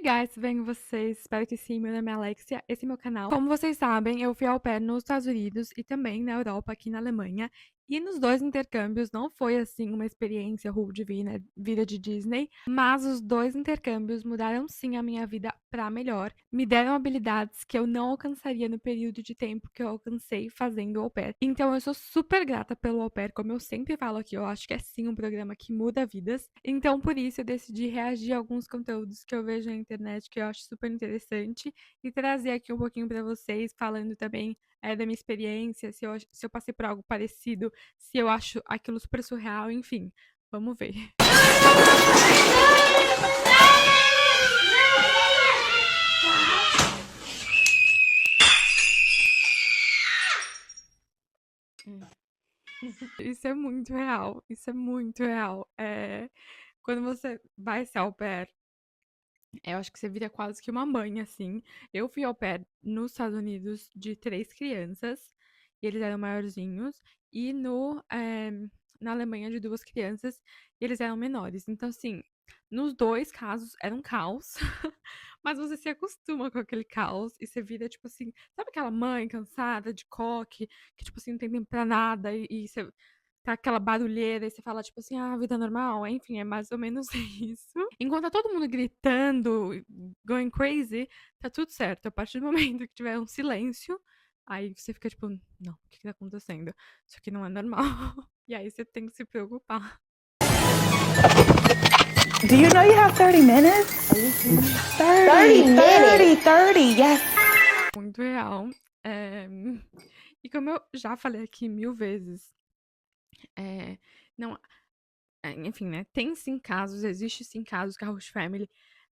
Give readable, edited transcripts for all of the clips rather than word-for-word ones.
Guys, tudo bem com vocês? Espero que sim. Meu nome é Alexia, esse é meu canal. Como vocês sabem, eu fui au pair nos Estados Unidos e também na Europa, aqui na Alemanha. E nos dois intercâmbios não foi assim uma experiência rude, vida de Disney, mas os dois intercâmbios mudaram sim a minha vida pra melhor. Me deram habilidades que eu não alcançaria no período de tempo que eu alcancei fazendo au pair. Então eu sou super grata pelo au pair, como eu sempre falo aqui, eu acho que é sim um programa que muda vidas. Então por isso eu decidi reagir a alguns conteúdos que eu vejo na internet que eu acho super interessante e trazer aqui um pouquinho pra vocês, falando também da minha experiência, se eu passei por algo parecido, se eu acho aquilo super surreal, enfim. Vamos ver. Isso é muito real, isso é muito real. Quando você vai ser au pair, eu acho que você vira quase que uma mãe, assim. Eu fui au pair nos Estados Unidos de 3 crianças, e eles eram maiorzinhos, e na Alemanha de 2 crianças, e eles eram menores. Então, assim, nos 2 casos era um caos, mas você se acostuma com aquele caos e você vira, tipo assim, sabe aquela mãe cansada de coque, que, tipo assim, não tem tempo pra nada e você tá aquela barulheira e você fala, tipo assim, ah, vida normal? Enfim, é mais ou menos isso. Enquanto tá todo mundo gritando, going crazy, tá tudo certo. A partir do momento que tiver um silêncio, aí você fica tipo, não, o que que tá acontecendo? Isso aqui não é normal. E aí você tem que se preocupar. Do you know you have 30 minutes? 30, yes. Muito real. É, E como eu já falei aqui 1000 vezes, é, não, enfim, né? Tem sim casos, existe sim casos que a host family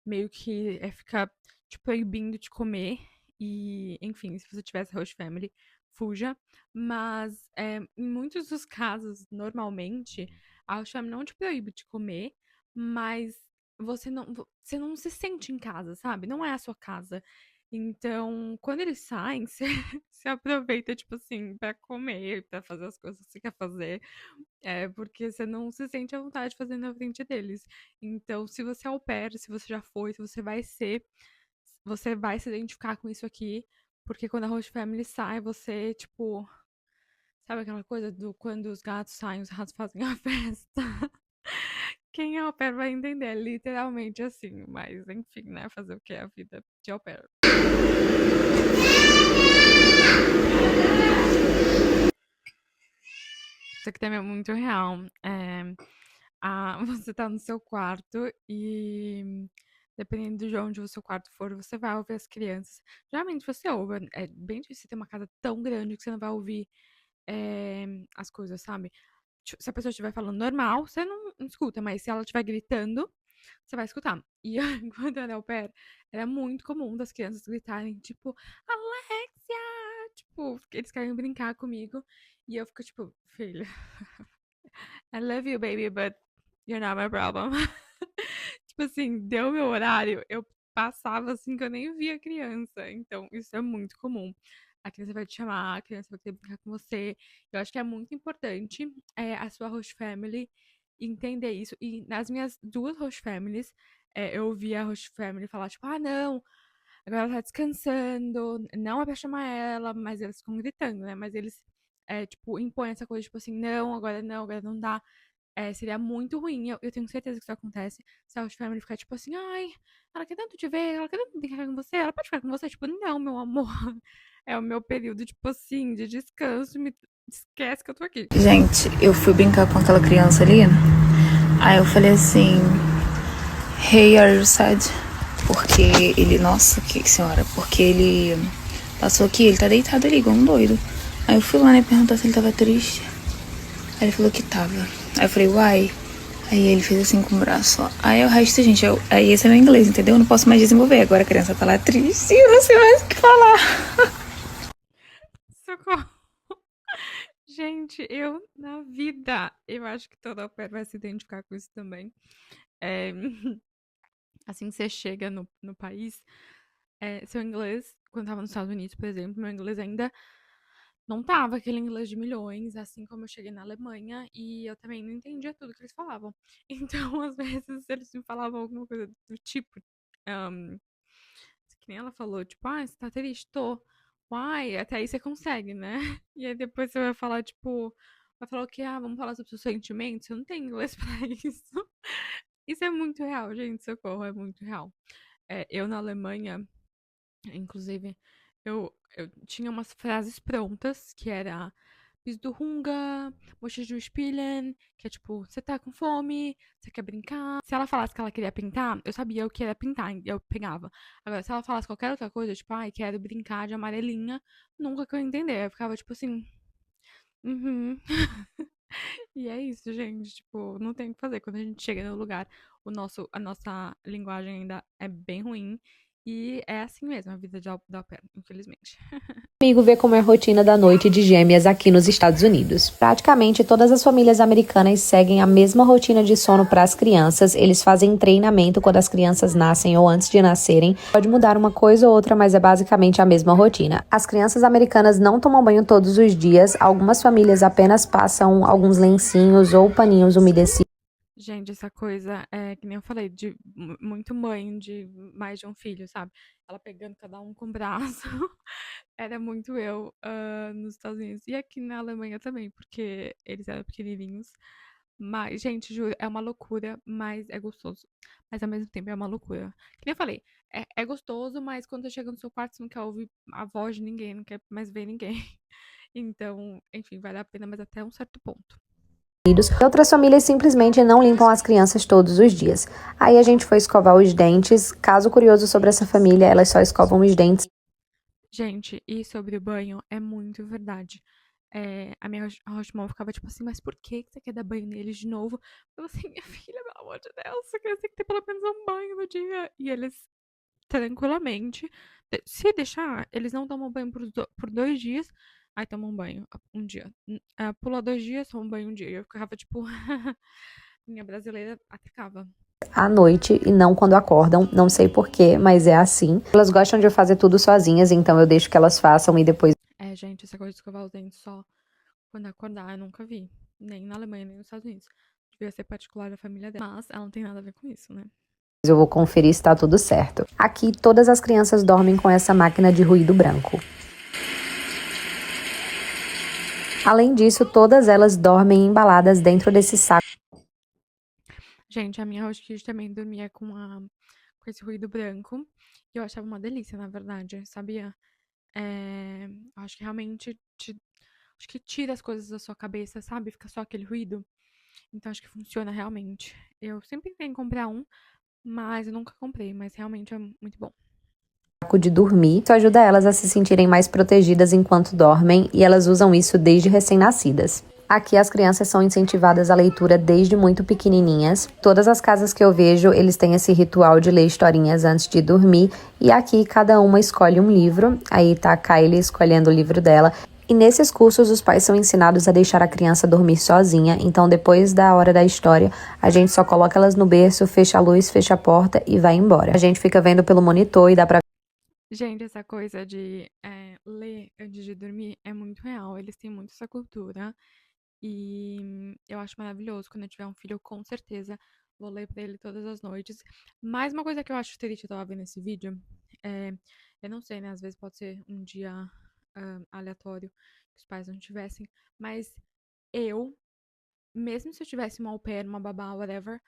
meio que fica te proibindo de comer. E, enfim, se você tivesse host family, fuja. Mas em muitos dos casos, normalmente, a host family não te proíbe de comer, mas você não se sente em casa, sabe? Não é a sua casa. Então, quando eles saem, você aproveita, tipo assim, pra comer, pra fazer as coisas que você quer fazer. Porque você não se sente à vontade fazendo na frente deles. Então, se você é au pair, se você já foi, se você vai ser, você vai se identificar com isso aqui. Porque quando a host family sai, você, tipo. Sabe aquela coisa do quando os gatos saem, os ratos fazem a festa? Quem é au pair vai entender, é literalmente assim. Mas, enfim, né? Fazer o que é a vida de au pair. Isso aqui também é muito real. Você tá no seu quarto e dependendo de onde o seu quarto for, você vai ouvir as crianças. Geralmente você ouve, é bem difícil ter uma casa tão grande que você não vai ouvir as coisas, sabe? Se a pessoa estiver falando normal, você não escuta, mas se ela estiver gritando, você vai escutar. E quando eu era au pair, era muito comum das crianças gritarem, tipo, Alexia! Tipo, eles querem brincar comigo. E eu fico tipo, filho, I love you, baby, but you're not my problem. Tipo assim, deu meu horário, eu passava assim que eu nem via a criança. Então, isso é muito comum. A criança vai te chamar, a criança vai querer brincar com você. Eu acho que é muito importante a sua host family entender isso. E nas minhas 2 host families, eu ouvi a host family falar, tipo, ah, não, agora ela tá descansando, não é pra chamar ela, mas eles ficam gritando, né? Mas eles, tipo, impõem essa coisa, tipo assim, não, agora não dá. Seria muito ruim. Eu tenho certeza que isso acontece. Se a host family ficar tipo assim, ai, ela quer tanto te ver, ela quer tanto brincar com você, ela pode ficar com você? Tipo, não, meu amor. É o meu período, tipo assim, de descanso. Me esquece que eu tô aqui. Gente, eu fui brincar com aquela criança ali. Aí eu falei assim, Hey, are you sad? Porque ele, nossa, que senhora, porque ele passou aqui, ele tá deitado ali, igual um doido. Aí eu fui lá, né, perguntar se ele tava triste. Aí ele falou que tava. Aí eu falei, uai. Aí ele fez assim com o braço, ó. Aí o resto, gente, aí esse é meu inglês, entendeu? Eu não posso mais desenvolver. Agora a criança tá lá triste, eu não sei mais o que falar. Socorro. Gente, eu na vida, eu acho que toda au pair vai se identificar com isso também. É, assim que você chega no país, seu inglês, quando tava nos Estados Unidos, por exemplo, meu inglês ainda não tava aquele inglês de milhões, assim como eu cheguei na Alemanha, e eu também não entendia tudo que eles falavam. Então, às vezes, eles me falavam alguma coisa do tipo, Que nem ela falou, tipo, você tá triste? Tô. Uai, até aí você consegue, né? E aí depois você vai falar, tipo, vai falar o quê? Vamos falar sobre seus sentimentos? Eu não tenho inglês pra isso. Isso é muito real, gente, socorro, é muito real. Eu na Alemanha, inclusive, eu tinha umas frases prontas, que era Bist du Hunger, möchtest du spielen, que é tipo, você tá com fome, você quer brincar. Se ela falasse que ela queria pintar, eu sabia o que era pintar, eu pegava. Agora, se ela falasse qualquer outra coisa, tipo, quero brincar de amarelinha, nunca que eu ia entender. Eu ficava tipo assim, uhum. E é isso, gente. Tipo, não tem o que fazer. Quando a gente chega no lugar, a nossa linguagem ainda é bem ruim. E é assim mesmo, a vida da au pair, infelizmente. Amigo ver como é a rotina da noite de gêmeas aqui nos Estados Unidos. Praticamente todas as famílias americanas seguem a mesma rotina de sono para as crianças. Eles fazem treinamento quando as crianças nascem ou antes de nascerem. Pode mudar uma coisa ou outra, mas é basicamente a mesma rotina. As crianças americanas não tomam banho todos os dias. Algumas famílias apenas passam alguns lencinhos ou paninhos umedecidos. Gente, essa coisa é que nem eu falei, de muito mãe de mais de um filho, sabe? Ela pegando cada um com o braço. Era muito eu, nos Estados Unidos. E aqui na Alemanha também, porque eles eram pequenininhos. Mas, gente, juro, é uma loucura, mas é gostoso. Mas ao mesmo tempo é uma loucura. Que nem eu falei, é gostoso, mas quando você chega no seu quarto, você não quer ouvir a voz de ninguém, não quer mais ver ninguém. Então, enfim, vale a pena, mas até um certo ponto. Outras famílias simplesmente não limpam as crianças todos os dias. Aí a gente foi escovar os dentes. Caso curioso sobre essa família, elas só escovam os dentes. Gente, e sobre o banho, é muito verdade. A minha Rochemont ficava tipo assim, mas por que que você quer dar banho neles de novo? Eu assim, minha filha, pelo amor de Deus, você quer tem que ter pelo menos um banho no dia. E eles, tranquilamente, se deixar, eles não tomam banho por 2 dias, aí tomam banho um dia. Pula 2 dias, tomam banho um dia. E eu ficava tipo, minha brasileira atacava. À noite e não quando acordam. Não sei porquê, mas é assim. Elas gostam de fazer tudo sozinhas, então eu deixo que elas façam e depois Gente, essa coisa de escovar os dentes só quando acordar, eu nunca vi. Nem na Alemanha, nem nos Estados Unidos. Devia ser particular da família dela. Mas ela não tem nada a ver com isso, né? eu vou conferir se tá tudo certo. Aqui, todas as crianças dormem com essa máquina de ruído branco. Além disso, todas elas dormem embaladas dentro desse saco. Gente, a minha hostess também dormia com esse ruído branco. E eu achava uma delícia, na verdade, sabia? Acho que realmente acho que tira as coisas da sua cabeça, sabe? Fica só aquele ruído. Então acho que funciona realmente. Eu sempre pensei em comprar um, mas eu nunca comprei, mas realmente é muito bom. De dormir. Isso ajuda elas a se sentirem mais protegidas enquanto dormem e elas usam isso desde recém-nascidas. Aqui as crianças são incentivadas à leitura desde muito pequenininhas. Todas as casas que eu vejo, eles têm esse ritual de ler historinhas antes de dormir e aqui cada uma escolhe um livro. Aí tá a Kylie escolhendo o livro dela. E nesses cursos, os pais são ensinados a deixar a criança dormir sozinha. Então, depois da hora da história, a gente só coloca elas no berço, fecha a luz, fecha a porta e vai embora. A gente fica vendo pelo monitor e dá pra Gente, essa coisa de ler antes de dormir é muito real. Eles têm muito essa cultura. E eu acho maravilhoso. Quando eu tiver um filho, eu com certeza vou ler pra ele todas as noites. Mas uma coisa que eu acho triste, eu tava vendo esse vídeo, é, eu não sei, né? Às vezes pode ser um dia aleatório que os pais não tivessem. Mas eu, mesmo se eu tivesse uma au pair, uma babá, whatever,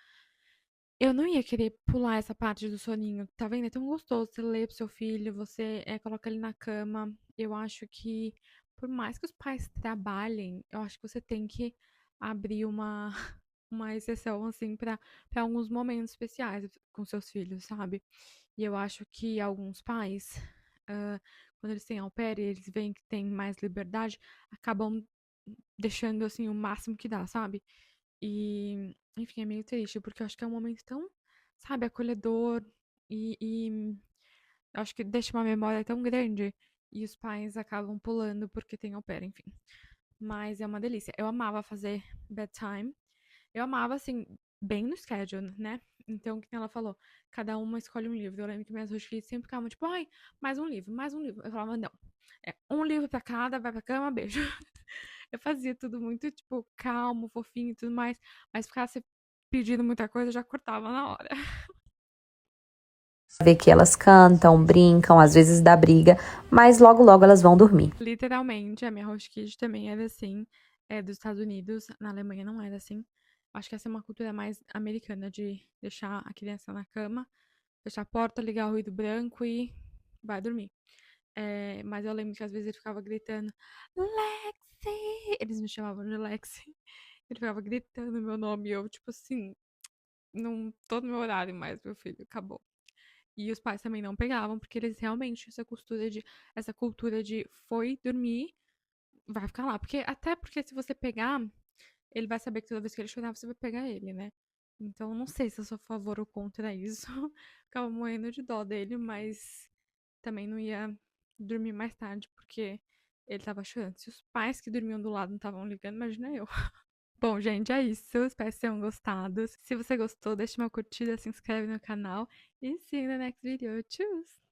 eu não ia querer pular essa parte do soninho, tá vendo? É tão gostoso você ler pro seu filho, você coloca ele na cama. Eu acho que, por mais que os pais trabalhem, eu acho que você tem que abrir uma exceção, assim, pra alguns momentos especiais com seus filhos, sabe? E eu acho que alguns pais, ah, quando eles têm au pair e eles veem que tem mais liberdade, acabam deixando, assim, o máximo que dá, sabe? E, enfim, é meio triste, porque eu acho que é um momento tão, sabe, acolhedor e eu acho que deixa uma memória tão grande e os pais acabam pulando porque tem au pair, enfim. Mas é uma delícia. Eu amava fazer bedtime. Eu amava, assim, bem no schedule, né? Então, o que ela falou? Cada uma escolhe um livro. Eu lembro que minhas roxinhas sempre ficavam tipo, ai, mais um livro, mais um livro. Eu falava, não. Um livro pra cada, vai pra cama, beijo. Eu fazia tudo muito, tipo, calmo, fofinho e tudo mais. Mas ficasse pedindo muita coisa, eu já cortava na hora. Ver que elas cantam, brincam, às vezes dá briga, mas logo logo elas vão dormir. Literalmente, a minha host kid também era assim, dos Estados Unidos. Na Alemanha não era assim. Acho que essa é uma cultura mais americana de deixar a criança na cama, fechar a porta, ligar o ruído branco e vai dormir. Mas eu lembro que às vezes ele ficava gritando, Lexi! Eles me chamavam de Lexi. Ele ficava gritando meu nome e eu, tipo assim, não tô no meu horário mais, meu filho, acabou. E os pais também não pegavam, porque eles realmente tinham essa cultura de foi dormir, vai ficar lá. Até porque se você pegar, ele vai saber que toda vez que ele chorar, você vai pegar ele, né? Então, não sei se eu sou a favor ou contra isso. Ficava morrendo de dó dele, mas também não ia dormir mais tarde, porque ele tava chorando. Se os pais que dormiam do lado não estavam ligando, imagina eu. Bom, gente, é isso. Espero que tenham gostado. Se você gostou, deixa uma curtida, se inscreve no canal e see you in the next video. Tchau!